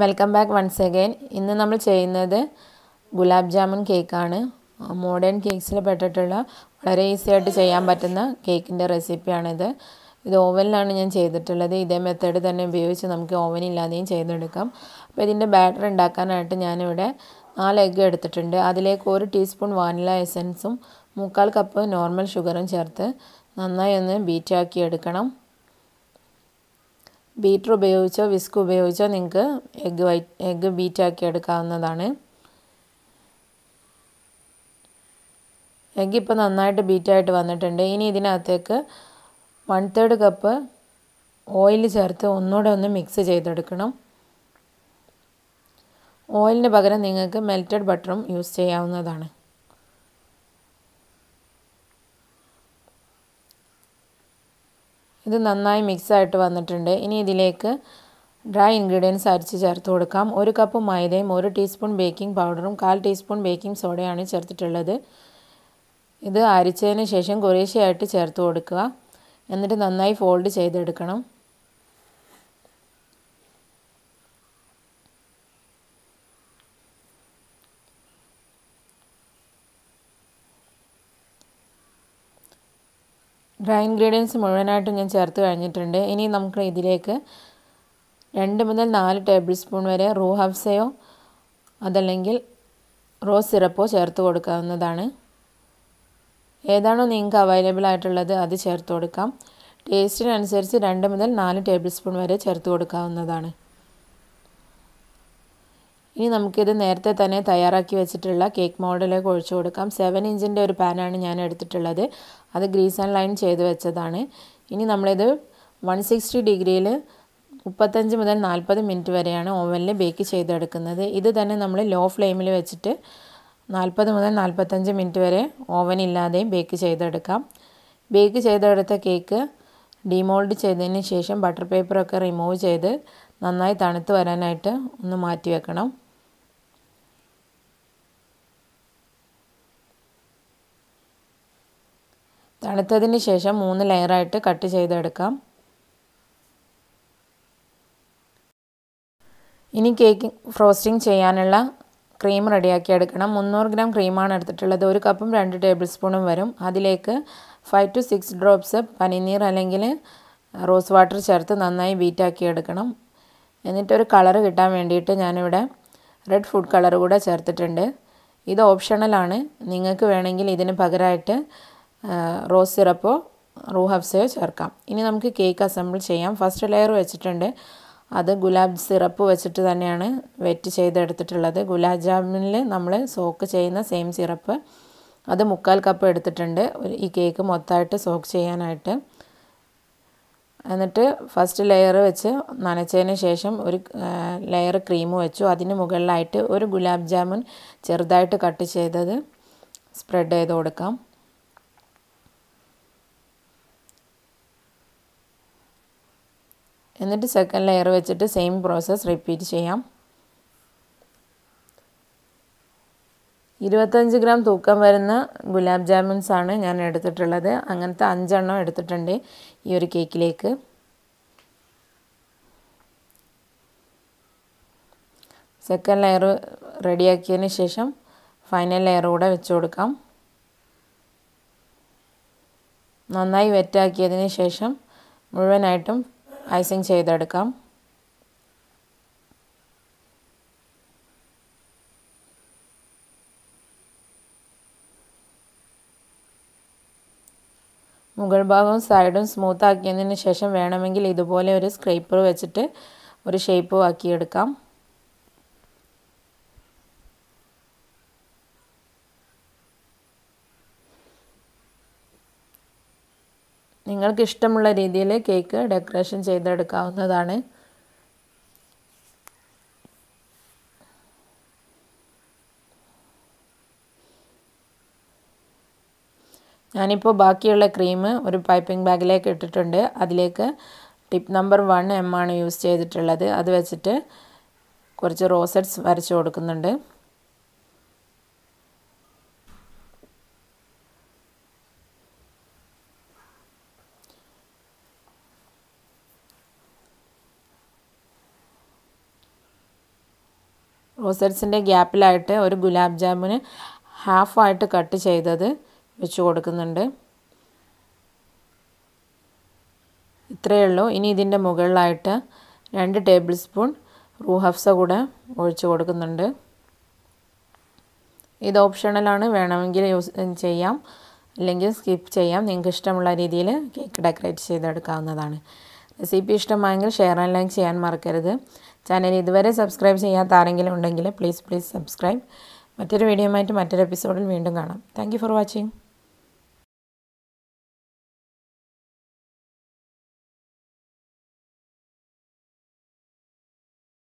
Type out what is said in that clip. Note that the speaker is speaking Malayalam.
Welcome back once again. ഇന്ന് നമ്മൾ ചെയ്യുന്നത് ഗുലാബ് ജാമുൻ കേക്കാണ്. മോഡേൺ കേക്ക്സിൽ പെട്ടിട്ടുള്ള വളരെ ഈസി ആയിട്ട് ചെയ്യാൻ പറ്റുന്ന കേക്കിൻ്റെ റെസിപ്പിയാണിത്. ഇത് ഓവനിലാണ് ഞാൻ ചെയ്തിട്ടുള്ളത്. ഇതേ മെത്തേഡ് തന്നെ ഉപയോഗിച്ച് നമുക്ക് ഓവനില്ലാതെയും ചെയ്തെടുക്കാം. അപ്പോൾ ഇതിൻ്റെ ബാറ്റർ ഉണ്ടാക്കാനായിട്ട് ഞാനിവിടെ 4 എഗ്ഗ് എടുത്തിട്ടുണ്ട്. അതിലേക്ക് 1 ടീസ്പൂൺ വാനില എസൻസും 3/4 കപ്പ് നോർമൽ ഷുഗറും ചേർത്ത് നന്നായി ഒന്ന് ബീറ്റാക്കി എടുക്കണം. ബീറ്റർ ഉപയോഗിച്ചോ വിസ്ക് ഉപയോഗിച്ചോ നിങ്ങൾക്ക് എഗ്ഗ് ബീറ്റാക്കി എടുക്കാവുന്നതാണ്. എഗ്ഗ് ഇപ്പോൾ നന്നായിട്ട് ബീറ്റായിട്ട് വന്നിട്ടുണ്ട്. ഇനി ഇതിനകത്തേക്ക് 1/3 കപ്പ് ഓയിൽ ചേർത്ത് ഒന്നുകൂടെ ഒന്ന് മിക്സ് ചെയ്തെടുക്കണം. ഓയിലിന് പകരം നിങ്ങൾക്ക് മെൽറ്റഡ് ബട്ടറും യൂസ് ചെയ്യാവുന്നതാണ്. ഇത് നന്നായി മിക്സായിട്ട് വന്നിട്ടുണ്ട്. ഇനി ഇതിലേക്ക് ഡ്രൈ ഇൻഗ്രീഡിയൻസ് അരിച്ച് ചേർത്ത് കൊടുക്കാം. 1 കപ്പ് മൈദയും 1 ടീസ്പൂൺ ബേക്കിംഗ് പൗഡറും 1/4 ടീസ്പൂൺ ബേക്കിംഗ് സോഡയാണ് ചേർത്തിട്ടുള്ളത്. ഇത് അരിച്ചതിന് ശേഷം കുറേശ്ശെയായിട്ട് ചേർത്ത് കൊടുക്കുക. എന്നിട്ട് നന്നായി ഫോൾഡ് ചെയ്തെടുക്കണം. ഡ്രൈ ഇൻഗ്രീഡിയൻസ് മുഴുവനായിട്ടും ഞാൻ ചേർത്ത് കഴിഞ്ഞിട്ടുണ്ട്. ഇനി നമുക്ക് ഇതിലേക്ക് 2 മുതൽ 4 ടേബിൾ സ്പൂൺ വരെ റൂഹഫ്സയോ അതല്ലെങ്കിൽ റോസ് സിറപ്പോ ചേർത്ത് കൊടുക്കാവുന്നതാണ്. ഏതാണോ നിങ്ങൾക്ക് അവൈലബിൾ ആയിട്ടുള്ളത് അത് ചേർത്ത് കൊടുക്കാം. ടേസ്റ്റിനനുസരിച്ച് 2 മുതൽ 4 ടേബിൾ സ്പൂൺ വരെ ചേർത്ത് കൊടുക്കാവുന്നതാണ്. ഇനി നമുക്കിത് നേരത്തെ തന്നെ തയ്യാറാക്കി വെച്ചിട്ടുള്ള കേക്ക് മോൾഡിലേക്ക് ഒഴിച്ചു കൊടുക്കാം. 7 ഇഞ്ചിൻ്റെ ഒരു പാനാണ് ഞാൻ എടുത്തിട്ടുള്ളത്. അത് ഗ്രീസ് ആൻഡ് ലൈൻ ചെയ്ത് വെച്ചതാണ്. ഇനി നമ്മളിത് 160 ഡിഗ്രിയിൽ 35 മുതൽ 40 മിനിറ്റ് വരെയാണ് ഓവനിൽ ബേക്ക് ചെയ്തെടുക്കുന്നത്. ഇത് തന്നെ നമ്മൾ ലോ ഫ്ലെയിമിൽ വെച്ചിട്ട് 40 മുതൽ 45 മിനിറ്റ് വരെ ഓവനില്ലാതെയും ബേക്ക് ചെയ്തെടുക്കാം. ബേക്ക് ചെയ്തെടുത്ത കേക്ക് ഡിമോൾഡ് ചെയ്തതിന് ശേഷം ബട്ടർ പേപ്പറൊക്കെ റിമൂവ് ചെയ്ത് നന്നായി തണുത്ത് വരാനായിട്ട് ഒന്ന് മാറ്റി വെക്കണം. തണുത്തതിന് ശേഷം 3 ലെയറായിട്ട് കട്ട് ചെയ്തെടുക്കാം. ഇനി കേക്ക് ഫ്രോസ്റ്റിംഗ് ചെയ്യാനുള്ള ക്രീം റെഡിയാക്കി എടുക്കണം. 300 ഗ്രാം ക്രീമാണ് എടുത്തിട്ടുള്ളത്. 1 കപ്പും 2 ടേബിൾ സ്പൂണും വരും. അതിലേക്ക് 5 to 6 ഡ്രോപ്സ് പനിനീർ അല്ലെങ്കിൽ റോസ് വാട്ടർ ചേർത്ത് നന്നായി ബീറ്റാക്കി എടുക്കണം. എന്നിട്ടൊരു കളർ കിട്ടാൻ വേണ്ടിയിട്ട് ഞാനിവിടെ റെഡ് ഫുഡ് കളർ കൂടെ ചേർത്തിട്ടുണ്ട്. ഇത് ഓപ്ഷണലാണ്. നിങ്ങൾക്ക് വേണമെങ്കിൽ ഇതിന് പകരമായിട്ട് റോസ് സിറപ്പോ റൂഹഫ്സയോ ചേർക്കാം. ഇനി നമുക്ക് കേക്ക് അസംബിൾ ചെയ്യാം. ഫസ്റ്റ് ലെയർ വെച്ചിട്ടുണ്ട്. അത് ഗുലാബ് സിറപ്പ് വെച്ചിട്ട് തന്നെയാണ് വെറ്റ് ചെയ്തെടുത്തിട്ടുള്ളത്. ഗുലാബ് ജാമുനിൽ നമ്മൾ സോക്ക് ചെയ്യുന്ന സെയിം സിറപ്പ് അത് 3/4 കപ്പ് എടുത്തിട്ടുണ്ട് ഈ കേക്ക് മൊത്തമായിട്ട് സോക്ക് ചെയ്യാനായിട്ട്. എന്നിട്ട് ഫസ്റ്റ് ലെയർ വെച്ച് നനച്ചതിന് ശേഷം ഒരു ലെയർ ക്രീം വെച്ചു. അതിന് മുകളിലായിട്ട് ഒരു ഗുലാബ് ജാമുൻ ചെറുതായിട്ട് കട്ട് ചെയ്തത് സ്പ്രെഡ് ചെയ്ത് കൊടുക്കാം. എന്നിട്ട് സെക്കൻഡ് ലെയർ വെച്ചിട്ട് സെയിം പ്രോസസ്സ് റിപ്പീറ്റ് ചെയ്യാം. 25 ഗ്രാം തൂക്കം വരുന്ന ഗുലാബ് ജാമുൻസ് ആണ് ഞാൻ എടുത്തിട്ടുള്ളത്. അങ്ങനത്തെ 5 എണ്ണം എടുത്തിട്ടുണ്ട് ഈ ഒരു കേക്കിലേക്ക്. സെക്കൻഡ് ലെയർ റെഡിയാക്കിയതിന് ശേഷം ഫൈനൽ ലെയർ കൂടെ വെച്ച് കൊടുക്കാം. നന്നായി വെറ്റാക്കിയതിന് ശേഷം മുഴുവനായിട്ടും ഐസിങ് ചെയ്തെടുക്കാം. മുകൾ ഭാഗവും സൈഡും സ്മൂത്ത് ആക്കിയതിന് ശേഷം വേണമെങ്കിൽ ഇതുപോലെ ഒരു സ്ക്രേപ്പർ വെച്ചിട്ട് ഒരു ഷേപ്പ് ആക്കിയെടുക്കാം. നിങ്ങൾക്ക് ഇഷ്ടമുള്ള രീതിയിൽ കേക്ക് ഡെക്കറേഷൻ ചെയ്തെടുക്കാവുന്നതാണ്. ഞാനിപ്പോൾ ബാക്കിയുള്ള ക്രീം ഒരു പൈപ്പിംഗ് ബാഗിലേക്ക് ഇട്ടിട്ടുണ്ട്. അതിലേക്ക് ടിപ്പ് നമ്പർ 1 M ആണ് യൂസ് ചെയ്തിട്ടുള്ളത്. അത് വെച്ചിട്ട് കുറച്ച് റോസറ്റ്സ് വരച്ച് കൊടുക്കുന്നുണ്ട്. റോസറ്റ്സിൻ്റെ ഗ്യാപ്പിലായിട്ട് ഒരു ഗുലാബ് ജാമുന് ഹാഫായിട്ട് കട്ട് ചെയ്തത് വെച്ച് കൊടുക്കുന്നുണ്ട്. ഇത്രയേ ഉള്ളൂ. ഇനി ഇതിൻ്റെ മുകളിലായിട്ട് 2 ടേബിൾ സ്പൂൺ റൂഹഫ്സ കൂടെ ഒഴിച്ച് കൊടുക്കുന്നുണ്ട്. ഇത് ഓപ്ഷണലാണ്, വേണമെങ്കിൽ യൂസ് ചെയ്യാം, അല്ലെങ്കിൽ സ്കിപ്പ് ചെയ്യാം. നിങ്ങൾക്ക് ഇഷ്ടമുള്ള രീതിയിൽ കേക്ക് ഡെക്കറേറ്റ് ചെയ്തെടുക്കാവുന്നതാണ്. റെസിപ്പി ഇഷ്ടമായെങ്കിൽ ഷെയർ ആൻഡ് ലൈക്ക് ചെയ്യാൻ മറക്കരുത്. ചാനൽ ഇതുവരെ സബ്സ്ക്രൈബ് ചെയ്യാത്ത ആരെങ്കിലും ഉണ്ടെങ്കിൽ പ്ലീസ് സബ്സ്ക്രൈബ്. മറ്റൊരു വീഡിയോയുമായിട്ട് മറ്റൊരു എപ്പിസോഡിൽ വീണ്ടും കാണാം. Thank you for watching.